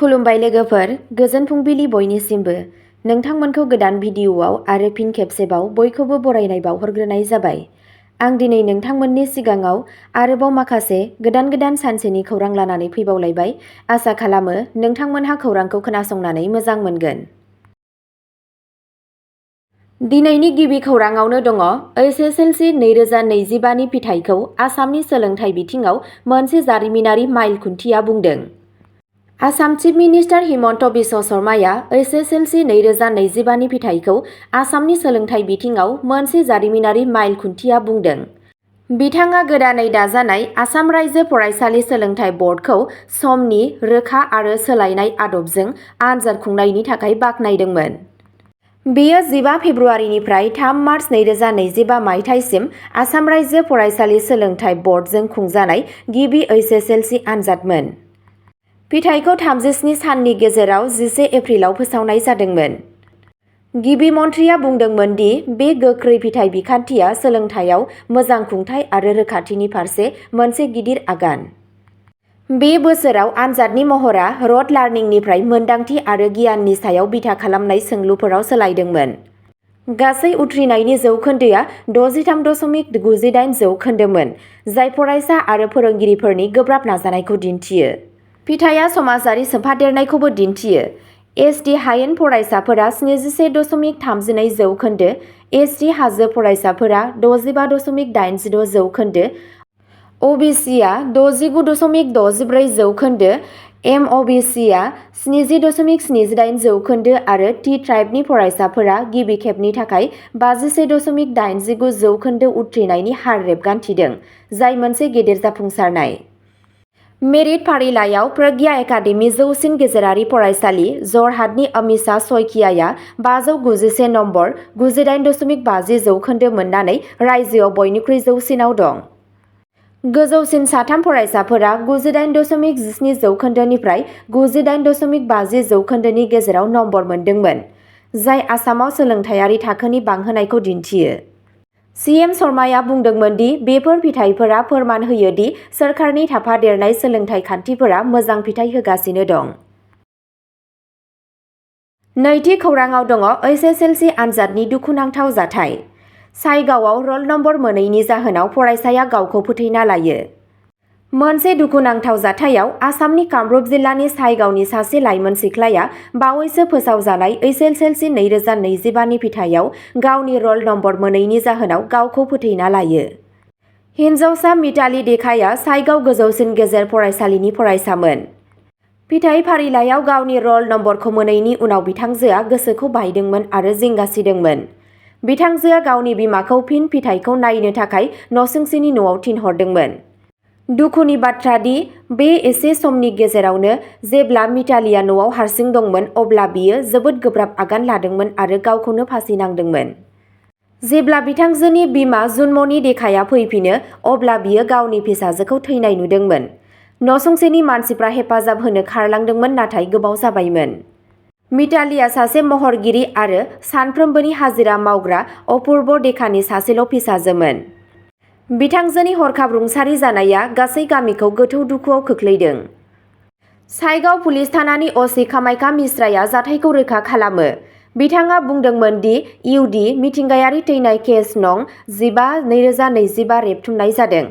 खुलुमबाय लोगोफोर, गोजोन फुंबिलि बयनिसिमबो। नोंथांमोनखौ गोदान भिडिअ'आव आरो फिन खेबसेबाव बयखौबो बरायनाय बावहरग्रोनाय जाबाय। आं दिनै नोंथांमोननि सिगाङाव आरोबाव माखासे गोदान सानसेनि खौरां लानानै फैबावलायबाय। आसा खालामो नोंथांमोनहा खौरांखौ खोनासंनानै मोजां मोनगोन। दिनैनि गिबि खौराङावनो दङ एसएसएलसि 2025 नि फिथाइखौ आसामनि सोलोंथाइ बिथिङाव मोनसे जारिमिनारि माइल खुन्थिया बुंदों। आसाम चिफ मिनिस्टार हिमन्त बिश्व शर्माया एसएसएलसि 2025 नि फिथाइखौ आसामनि सोलोंथाइ बिथिङाव मोनसे जारिमिनारि माइल खुन्थिया बुंदों। बिथाङा गोदानै दाजानाय आसाम रायजो फरायसालि सोलोंथाइ बर्डखौ समनि रोखा आरो सोलायनाय आदबजों आनजाद खुंनायनि थाखाय बाख्नायदोंमोन। बेयो 15 फेब्रुआरिनिफ्राय 3 मार्च 2025 मायथाइसिम आसाम रायजो फरायसालि सोलोंथाइ बर्डजों खुंजानाय गिबि एसएसएलसि आनजादमोन। फिथाइखौ 37 साननि गेजेराव 11 एप्रिलाव फोसावनाय जादोंमोन। गिबि मन्थ्रिया बुंदोंमोन दि बे गोख्रै फिथाइ बिखान्थिया सोलोंथाइयाव मोजां खुंथाय आरो रोखाथिनि फारसे मोनसे गिदिर आगान। बे बोसोराव आनजादनि महरा र'ड लार्निंनिफ्राय मोनदांथि आरो गियाननि सायाव बिथा खालामनाय सोंलुफोराव सोलायदोंमोन। गासै उथ्रिनायनि जौखोन्दोआ 63.98 जौखोन्दोमोन, जाय फरायसा आरो फोरोंगिरिफोरनि गोब्राब नाजानायखौ दिन्थियो। फिथाइया समाजारि सोफादेरनायखौबो दिन्थियो। एसटि हायेन फरायसाफोरा 71.32 जौखोन्दो, एसटि हाजो फरायसाफोरा 65.86 जौखोन्दो, अबिसिआ 69.64 जौखोन्दो, एमअबिसिआ 70.78 जौखोन्दो आरो टि ट्राइबनि फरायसाफोरा गिबि खेबनि थाखाय 51.89 जौखोन्दो उथ्रिनायनि हार रेबगान्थिदों, जाय मोनसे गेदेर जाफुंसारनाय। मेरिट फारिलाइयाव प्रज्ञा एकाडेमि जौसिन गेजेरारि फरायसालि, जरहाटनि अमीषा शइकियाआ 591 नम्बर, 98.50 जौखोन्दो मोननानै रायजोआव बयनिख्रुइ जौसिनाव दं। गोजौसिन साथाम फरायसाफोरा 98.17 जौखोन्दोनिफ्राय 98.50 जौखोन्दोनि गेजेराव नम्बर मोनदोंमोन, जाय आसामाव सोलोंथायारि थाखोनि बांहोनायखौ दिन्थियो। सीएम शर्माया बुंदोंमोन दि बेफोर फिथाइफोरा फोरमान होयो दि सोरखारनि थाफादेरनाय सोलोंथाइ खान्थिफोरा मोजां फिथाइ होगासिनो दं। नैथि खौराङाव दङ एसएसएलसि आनजादनि दुखुनांथाव जाथाय। साइगावआव रल नम्बर मोनैनि जाहोनाव फरायसाया गावखौ फोथैना लायो। मोनसे दुखुनांथाव जाथायाव आसामनि कामरुप जिल्लानि साइगावनि सासे लाइमोन सिख्लाया बावैसो फोसावजानाय एसएसएलसि 2025 नि फिथाइयाव गावनि रल नम्बर मोनैनि जाहोनाव गावखौ फोथैना लायो। हिन्जावसा मिताली देखाया साइगाव गोजौसिन गेजेर फरायसालिनि फरायसामोन। फिथाइ फारिलाइयाव गावनि रल नम्बरखौ मोनैनि उनाव बिथांजोआ गोसोखौ बायदोंमोन आरो जिंगासिदोंमोन। बिथांजोआ गावनि बिमाखौ फिन फिथाइखौ नायनो थाखाय नसुंसेनि न'आव थिनहरदोंमोन। दुखुनि बाथ्रा दि बे एसे समनि गेजेरावनो जेब्ला मितालीया न'आव हारसिं दंमोन अब्ला बियो जोबोद गोब्राब आगान लादोंमोन आरो गावखौनो फासि नांदोंमोन। जेब्ला बिथांजोनि बिमा जुनमनि देखाया फैफिनो अब्ला बियो गावनि फिसाजोखौ थैनाय नुदोंमोन। नसुंसेनि मानसिफ्रा हेफाजाब होनो खारलांदोंमोन नाथाय गोबाव जाबायमोन। मितालीया सासे महरगिरि आरो सानफ्रोमबोनि हाजिरा मावग्रा अपूर्व देखानि सासेल' फिसाजोमोन। बिथांजोनि हरखाब रुंसारि जानाया गासै गामिखौ गोथौ दुखुआव खोख्लैदों। साइगाव पुलिस थानानि असि कामाख्या मिश्राया जाथायखौ रोखा खालामो। बिथाङा बुंदोंमोन दि इउडि मिथिंगायारि थैनाय केस नं 15/2025 रेबथुमनाय जादों।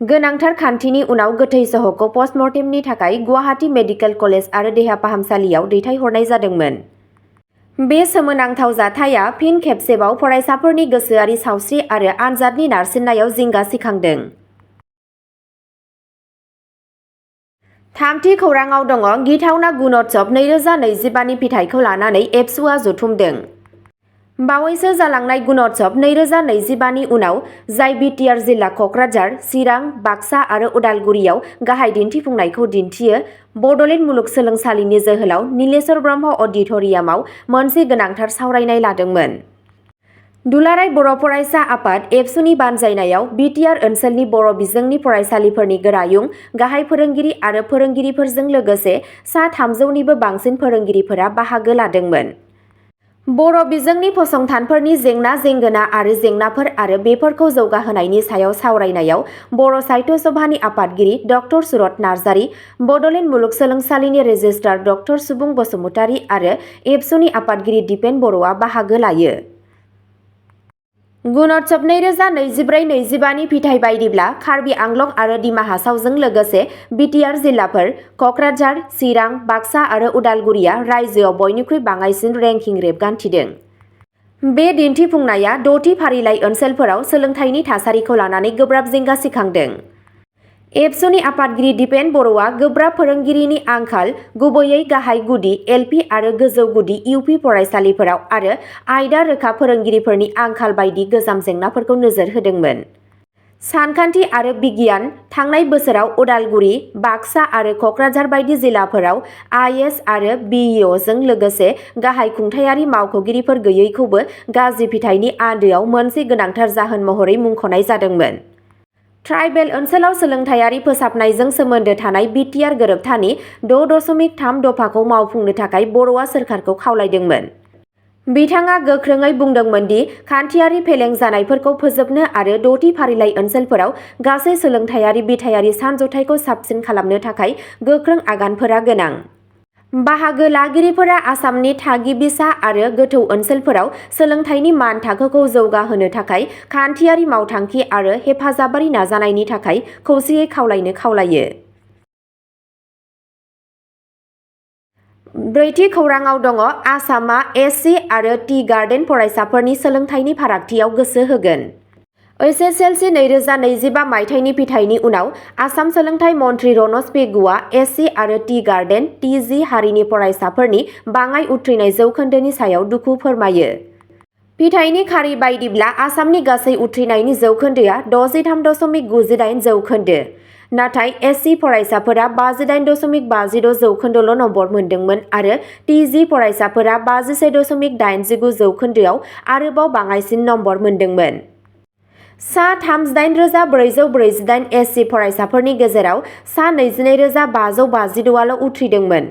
गोनांथार खान्थिनि उनाव गोथै सह'खौ पस्टमर्टेमनि थाखाय गुवाहाटी मेडिकेल कलेज आरो देहा फाहामसालियाव दैथायहरनाय जादोंमोन। बे सोमोनांथाव जाथाया फिन खेबसेबाव फरायसाफोरनि गोसोआरि सावस्रि आरो आनजादनि नारसिननायाव जिंगा सिखांदों। थामथि खौराङाव दङ गिथावना गुणोत्सव 2025 नि फिथाइखौ लानानै एबसुआ जथुमदों। बावैसो जालांनाय गुणोत्सव 2025 नि उनाव, जाय बिटिआर जिल्ला क'क्राझार, चिरां, बाक्सा आरो उदालगुरियाव गाहाय दिन्थिफुंनायखौ दिन्थियो, बड'लेण्ड मुलुगसोलोंसालिनि जोहोलाव नीलेश्वर ब्रह्म अडिट'रियामाव मोनसे गोनांथार सावरायनाय लादोंमोन। दुलाराय बर' फरायसा आफाद एबसुनि बानजायनायाव बिटिआर ओनसोलनि बर' बिजोंनि फरायसालिफोरनि गोरायुं, गाहाय फोरोंगिरि आरो फोरोंगिरिफोरजों लोगोसे सा 300 निबो बांसिन फोरोंगिरिफोरा बाहागो लादोंमोन। बर' बिजोंनि फसंथानफोरनि जेंना जेंगोना आरो जेंनाफोर आरो बेफोरखौ जौगाहोनायनि सायाव सावरायनायाव बर' साहित्य सभानि आफादगिरि डक्टर सुरत नार्जारि, बड'लेण्ड मुलुगसोलोंसालिनि रेजिस्ट्रार डक्टर सुबुं बसुमतारि आरो एबसुनि आफादगिरि दिपेन बर'आ बाहागो लायो। गुणोत्सव 2024-25 नि फिथाइ बायदिब्ला कार्बि आंलं आरो दिमा हासावजों लोगोसे बिटिआर जिल्लाफोर कक्राझार, चिरां, बाक्सा आरो उदालगुरिया रायजोआव बयनिख्रुइ बाङाइसिन रेंकिं रेबगान्थिदों। बे दिन्थिफुंनाया 6थि फारिलाइ ओनसोलफोराव सोलोंथाइनि थासारिखौ लानानै गोब्राब जिंगा सिखांदों। एबसुनि आफादगिरि दिपेन बर'आ गोब्राब फोरोंगिरिनि आंखाल, गुबैयै गाहाय गुदि, एलपि आरो गोजौ गुदि इउपि फरायसालिफोराव आरो आयदा रोखा फोरोंगिरिफोरनि आंखाल बायदि गोजाम जेंनाफोरखौ नोजोर होदोंमोन। सानखान्थि आरो बिगियान थांनाय बोसोराव उदालगुरि, बाक्सा आरो कक्राझार बायदि जिल्लाफोराव आइएस आरो बिइअजों लोगोसे गाहाय खुंथायारि मावख'गिरिफोर गैयैखौबो गाज्रि फिथाइनि आन्दोआव मोनसे गोनांथार जाहोन महरै मुंख'नाय जादोंमोन। ट्राइबेल ओनसोलाव सोलोंथायारि फोसाबनायजों सोमोन्दो थानाय बिटिआर गोरोबथानि 6.3 दफाखौ मावफुंनो थाखाय बर'आ सोरखारखौ खावलायदोंमोन। बिथाङा गोख्रोङै बुंदोंमोन दि खान्थियारि फेलें जानायफोरखौ फोजोबनो आरो 6थि फारिलाइ ओनसोलफोराव गासै सोलोंथायारि बिथायारि सानज'थायखौ साबसिन खालामनो थाखाय गोख्रों आगानफोरा गोनां। बाहागो लागिरिफोरा आसामनि थागिबिसा आरो गोथौ ओनसोलफोराव सोलोंथाइनि मान थाखोखौ जौगाहोनो थाखाय खान्थियारि मावथांखि आरो हेफाजाबारि नाजानायनि थाखाय खौसेयै खावलायनो खावलायो। 4थि खौराङाव दङ आसामआ एससि आरो टि गार्डेन फरायसाफोरनि सोलोंथाइनि फारागथियाव गोसो होगोन। एसएसएलसि 2025 मायथाइनि फिथाइनि उनाव आसाम सोलोंथाइ मन्थ्रि रनज पेगुआ एससि आरो टि गार्डेन टिजि हारिनि फरायसाफोरनि बाङाइ उथ्रिनाय जौखोन्दोनि सायाव दुखु फोरमायो। फिथाइनि खारि बायदिब्ला आसामनि गासै उथ्रिनायनि जौखोन्दोआ 63.98 जौखोन्दो। नाथाय एससि फरायसाफोरा 58.56 जौखोन्दोल' नम्बर मोनदोंमोन आरो टिजि फरायसाफोरा 51.89 जौखोन्दोआव आरोबाव बाङाइसिन नम्बर मोनदोंमोन। सा 38,448 एससि फरायसाफोरनि गेजेराव सा 22,556आल' उथ्रिदोंमोन।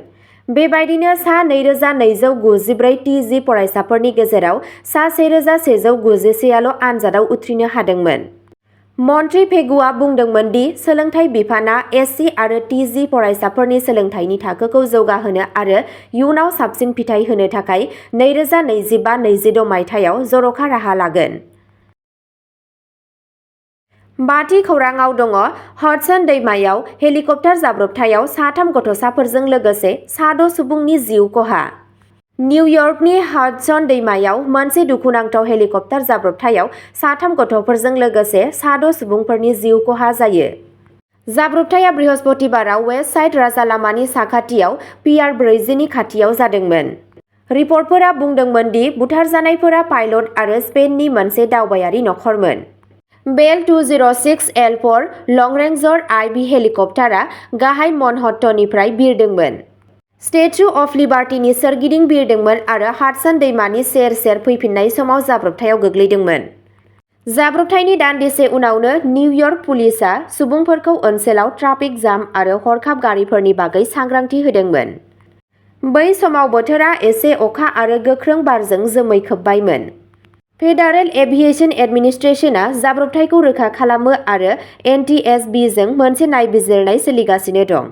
बेबायदिनो सा 2,294 टिजि फरायसाफोरनि गेजेराव सा 1,191आल' आनजादाव उथ्रिनो हादोंमोन। मन्थ्रि पेगुआ बुंदोंमोन दि सोलोंथाइ बिफानआ एससि आरो टिजि फरायसाफोरनि सोलोंथाइनि थाखोखौ जौगाहोनो आरो इयुनाव साबसिन फिथाइ होनो थाखाय 2025-26 मायथाइयाव जर'खा राहा लागोन। 5थि खौराङाव दङ हडसन दैमायाव हेलिकप्टार जाब्रबथायाव 3 गथ'साफोरजों लोगोसे 6 सुबुंनि जिउ खहा। निउयर्कनि हडसन दैमायाव मोनसे दुखुनांथाव हेलिकप्टार जाब्रबथायाव 3 गथ'फोरजों लोगोसे 6 सुबुंफोरनि जिउ खहा जायो। जाब्रबथाया बृहस्पतिबाराव वेस्ट साइड राजालामानि साखाथियाव पियार 40 नि खाथियाव जादोंमोन। रिपर्टफोरा बुंदोंमोन दि बुथारजानायफोरा पाइलट आरो स्पेननि मोनसे दावबायारि नखरमोन। बेल 206L4 लं-रेंजर आइभि हेलिकप्टारआ गाहाय मनहट्टननिफ्राय बिरदोंमोन। स्टेच्यु अफ लिबार्टीनि सोरगिदिं बिरदोंमोन आरो हाडसन दैमानि सेर सेर फैफिननाय समाव जाब्रबथायाव गोग्लैदोंमोन। जाब्रबथायनि दान्दिसे उनावनो निउयर्क पुलिसआ सुबुंफोरखौ ओनसोलाव ट्राफिक जाम आरो हरखाब गारिफोरनि बागै सांग्रांथि होदोंमोन। बै समाव बोथोरा एसे अखा आरो गोख्रों बारजों जोमै खोबबायमोन। फेडारेल एभिएशन एडमिनिस्ट्रेशनआ जाब्रबथायखौ रोखा खालामो आरो एनटिएसबीजों मोनसे नायबिजिरनाय सोलिगासिनो दं।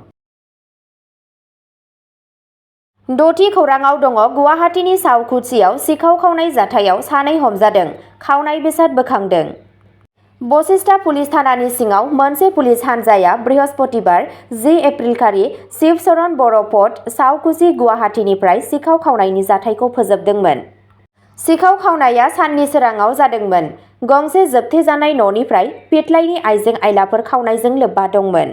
6थि खौराङाव दङ गुवाहाटीनि सावकुचियाव सिखाव खावनाय जाथायाव 2 हमजादों, खावनाय बेसाद बोखांदों। बशिष्टा पुलिस थानानि सिङाव मोनसे पुलिस हान्जाया बृहस्पतिबार 10 एप्रिलखालि शिवचरण बर' फर्ट, सावकुचि, गुवाहाटीनिफ्राय सिखाव खावनायनि जाथायखौ फोजोबदोंमोन। सिखाव खावनाया साननि सोराङाव जादोंमोन। गंसे जोबथेजानाय न'निफ्राय पिथलाइनि आइजें-आइलाफोर खावनायजों लोब्बा दंमोन।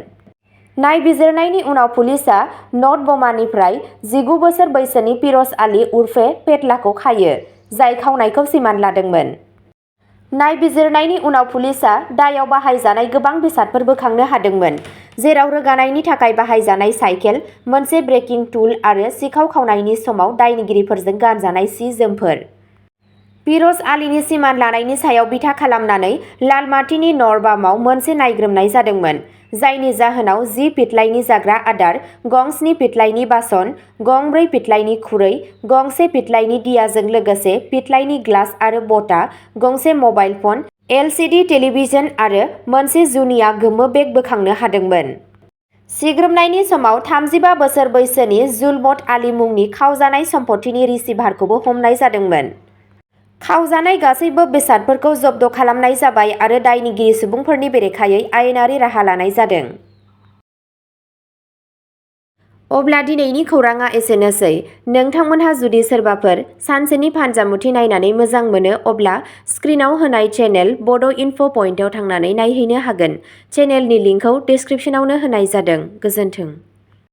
नायबिजिरनायनि उनाव पुलिसआ नट बमानिफ्राय 19 बोसोर बैसोनि फिर'ज आली उर्फे पेटलाखौ खायो, जाय खावनायखौ सिमान लादोंमोन। नायबिजिरनायनि उनाव पुलिसआ दायाव बाहायजानाय गोबां बेसादफोर बोखांनो हादोंमोन, जेराव रोगानायनि थाखाय बाहायजानाय साइकेल, मोनसे ब्रेकिं टुल आरो सिखाव खावनायनि समाव दायनिगिरिफोरजों गानजानाय सि-जोमफोर। फिर'ज आलीनि सिमान लानायनि सायाव बिथा खालामनानै लालमाटीनि नरबामआव मोनसे नायग्रोमनाय जादोंमोन, जायनि जाहोनाव 10 फिथलाइनि जाग्रा आदार, गं 7 फिथलाइनि बासन, गं 4 फिथलाइनि खुरै, गं 1 फिथलाइनि दियाजों लोगोसे फिथलाइनि ग्लास आरो बटा, गंसे मबाइल फन, LCD टेलिभिजन आरो मोनसे जुनिया गोमो बेग बोखांनो हादोंमोन। सिग्रोमनायनि समाव 35 बोसोर बैसोनि जुलमत आली मुंनि खावजानाय सम्पथिनि रिसिभारखौबो हमनाय जादोंमोन। खावजानाय गासैबो बेसादफोरखौ जब्द खालामनाय जाबाय आरो दायनिगिरि सुबुंफोरनि बेरेखायै आयेनारि राहा लानाय जादों। अब्ला दिनैनि खौराङा एसेनोसै। नोंथांमोनहा जुदि सोरबाफोर सानसेनि फानजामुथि नायनानै मोजां मोनो अब्ला स्क्रिनाव होनाय चेनेल बड' इनफ' पइन्टआव थांनानै नायहैनो हागोन। चेनेलनि लिंकखौ डिस्क्रिप्शनावनो होनाय जादों। गोजोन्थों।